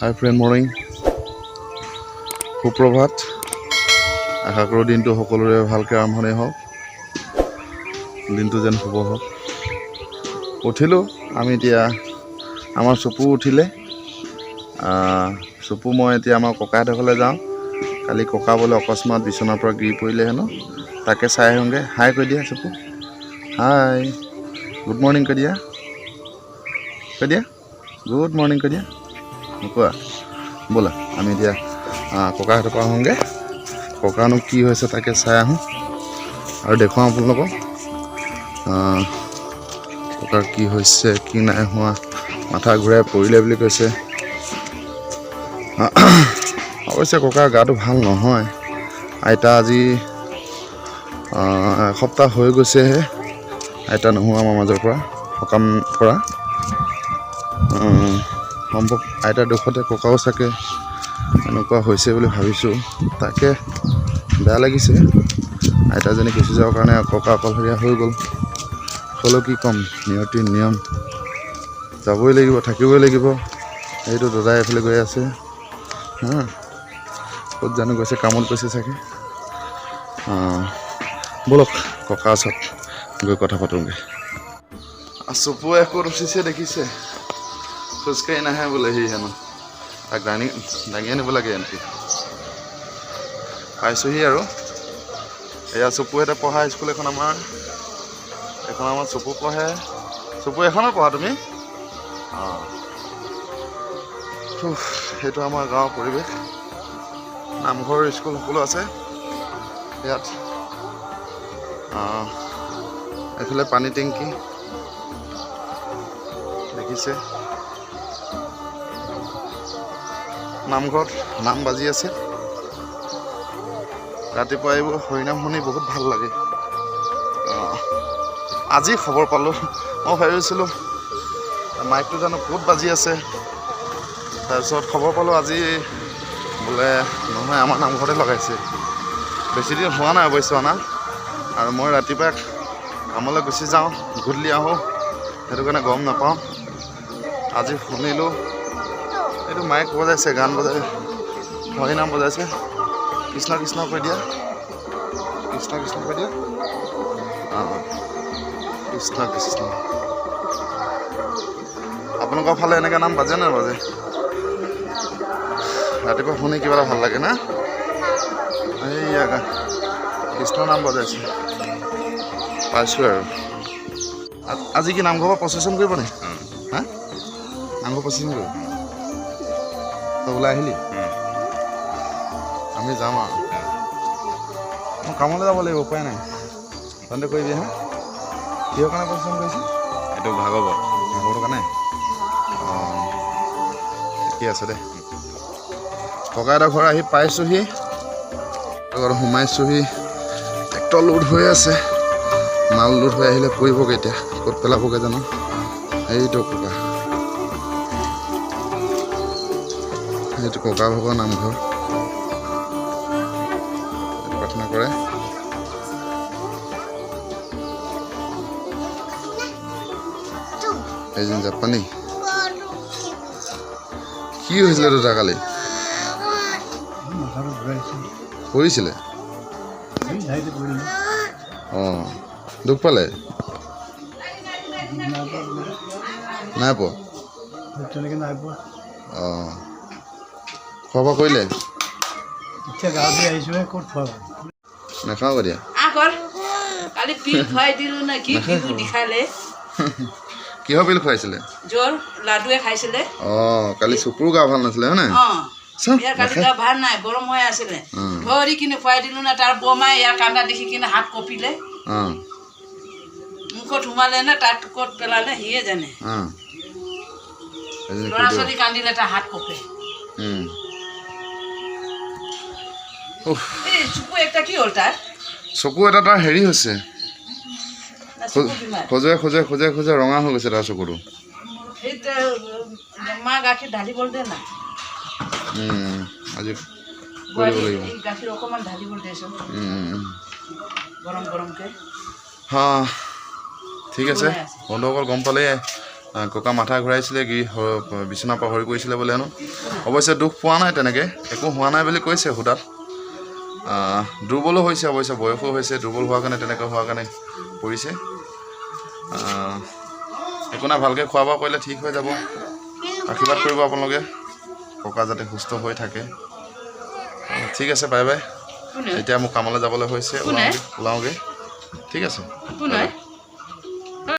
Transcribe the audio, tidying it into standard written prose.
হাই friend morning সুপ্ৰভাত আশা কৰোঁ দিনটো সকলোৰে ভালকৈ আৰম্ভণি হওক দিনটো যেন শুভ হওক উঠিলোঁ আমি এতিয়া আমাৰ চপু উঠিলে চপু মই এতিয়া আমাৰ ককাহঁতৰ ঘৰলৈ যাওঁ কালি ককা বোলে অকস্মাত বিচনাৰ পৰা গিৰি পৰিলে হেনো তাকে চাই আহোঁগৈ হাই কৈ দিয়া চপু হাই গুড মৰ্ণিং কৈ দিয়া গুড মৰ্ণিং কৈ দিয়া নোকোৱা ব'লা আমি এতিয়া ককাহঁতৰ পৰা আহোঁগৈ ককানো কি হৈছে তাকে চাই আহোঁ আৰু দেখুৱাওঁ আপোনালোকক ককাৰ কি হৈছে কি নাই হোৱা মাথা ঘূৰাই পৰিলে বুলি কৈছে অৱশ্যে ককাৰ গাটো ভাল নহয় আইতা আজি এসপ্তাহ হৈ গৈছেহে আইতা নোহোৱা আমাৰ মাজৰ পৰা সকাম পৰা সম্ভৱ আইতাৰ দুখতে ককাও চাগে এনেকুৱা হৈছে বুলি ভাবিছোঁ তাকে বেয়া লাগিছে আইতাজনী গুচি যাবৰ কাৰণে ককা অকলশৰীয়া হৈ গ'ল হ'লেও কি ক'ম নিয়তিৰ নিয়ম যাবই লাগিব থাকিবই লাগিব এইটো দাদাই এইফালে গৈ আছে ক'ত জানো গৈছে কামত গৈছে চাগে ব'লক ককাৰ ওচৰত গৈ কথা পাতোঁগৈ চপুৱে ক'ত উঠিছে দেখিছে খোজকাঢ়ি নাহে বোলে সি হেনো তাক দাঙি আনিব লাগে এনেকৈ পাইছোঁহি আৰু এয়া চপুহঁতে পঢ়া স্কুল এখন আমাৰ চপু পঢ়ে চপু এখনত পঢ়া তুমি সেইটো আমাৰ গাঁৱৰ পৰিৱেশ নামঘৰ স্কুল সকলো আছে ইয়াত এইফালে পানী টেংকি দেখিছে নামঘৰত নাম বাজি আছে ৰাতিপুৱা এইবোৰ হৰিনাম শুনি বহুত ভাল লাগে আজি খবৰ পালোঁ মই ভাবিছিলোঁ মাইকটো জানো ক'ত বাজি আছে তাৰপিছত খবৰ পালোঁ আজি বোলে নহয় আমাৰ নামঘৰতে লগাইছে বেছি দিন হোৱা নাই অৱশ্যে অনা আৰু মই ৰাতিপুৱা কামলৈ গুচি যাওঁ গধূলি আহোঁ সেইটো কাৰণে গম নাপাওঁ আজি শুনিলোঁ এইটো মাইক বজাইছে গান বজাই হৰিনাম বজাইছে কৃষ্ণ কৃষ্ণ কৈ দিয়া কৃষ্ণ কৃষ্ণ কৈ দিয়া কৃষ্ণ কৃষ্ণ আপোনালোকৰ ফালে এনেকৈ নাম বাজে নে বাজে ৰাতিপুৱা শুনি কিবা এটা ভাল লাগে না এইয়া কৃষ্ণ নাম বজাইছে পাইছোঁ আৰু আজি কি নামঘৰৰ পৰা প্ৰচেশ্যন কৰিব নে হা নামঘৰ প্ৰচেশ্যন কৰিব তই ওলাই আহিলি আমি যাম আৰু মই কামলৈ যাব লাগিব উপায় নাই তহঁতে কৰিবি হা কিহৰ কাৰণে প্ৰচেশ্যন কৰিছে এইটো ভাগৱতৰ কাৰণে অঁ ঠিকে আছে দে ককাইদেউৰ ঘৰ আহি পাইছোঁহি ঘৰত সোমাইছোঁহি ট্ৰেক্টৰ লোড হৈ আছে মাল লোড হৈ আহিলে পৰিবগৈ এতিয়া ক'ত পেলাবগৈ জানো এইটো ককা এইটো ককা ভাগৰ নামঘৰ প্ৰাৰ্থনা কৰে এইজন জাপানী কি হৈছিলে দুটা কালি পৰিছিলে অঁ দুখ পালে নাই পোৱা অঁ খোৱা বোৱা কৰিলে নাখাওঁ দিয়া কিহৰ পিল খুৱাইছিলে অঁ কালি চকুৰো গা ভাল নাছিলে হয় নাই ভাল নাই গৰম হৈ আছিলে ধৰি কিনে খুৱাই দিলো না তাৰ বমাই ইয়াৰ কান্দা দেখি কিনে হাত কঁপিলে মুখত সোমালে নে তাত ক'ত পেলালে সিয়ে জানে ল'ৰা ছোৱালী কান্দিলে তাৰ হাত কঁপে চকু এটা তাৰ হেৰি হৈছে খোজে খোজে খোজে খোজে ৰঙা হৈ গৈছে তাৰ চকুটো মা গাখীৰ ঢালিব দে না আজি কৰিব লাগিব গাখীৰ অকণমান ঢালিব দেচোন গৰম গৰমকৈ হা ঠিক আছে বন্ধুসকল গম পালে ককা মাথা ঘূৰাইছিলে বিচনা পাহৰি কৰিছিলে বোলে হেনো অৱশ্যে দুখ পোৱা নাই তেনেকৈ একো হোৱা নাই বুলি কৈছে সুধাত দুৰ্বলো হৈছে অৱশ্যে বয়সো হৈছে দুৰ্বল হোৱাৰ কাৰণে তেনেকৈ হোৱাৰ কাৰণে পৰিছে একো নাই ভালকৈ খোৱা বোৱা কৰিলে ঠিক হৈ যাব আশীৰ্বাদ কৰিব আপোনালোকে ককা যাতে সুস্থ হৈ থাকে ঠিক আছে বাই বাই এতিয়া মোক কামলৈ যাবলৈ হৈছে ওলাওঁগৈ ঠিক আছে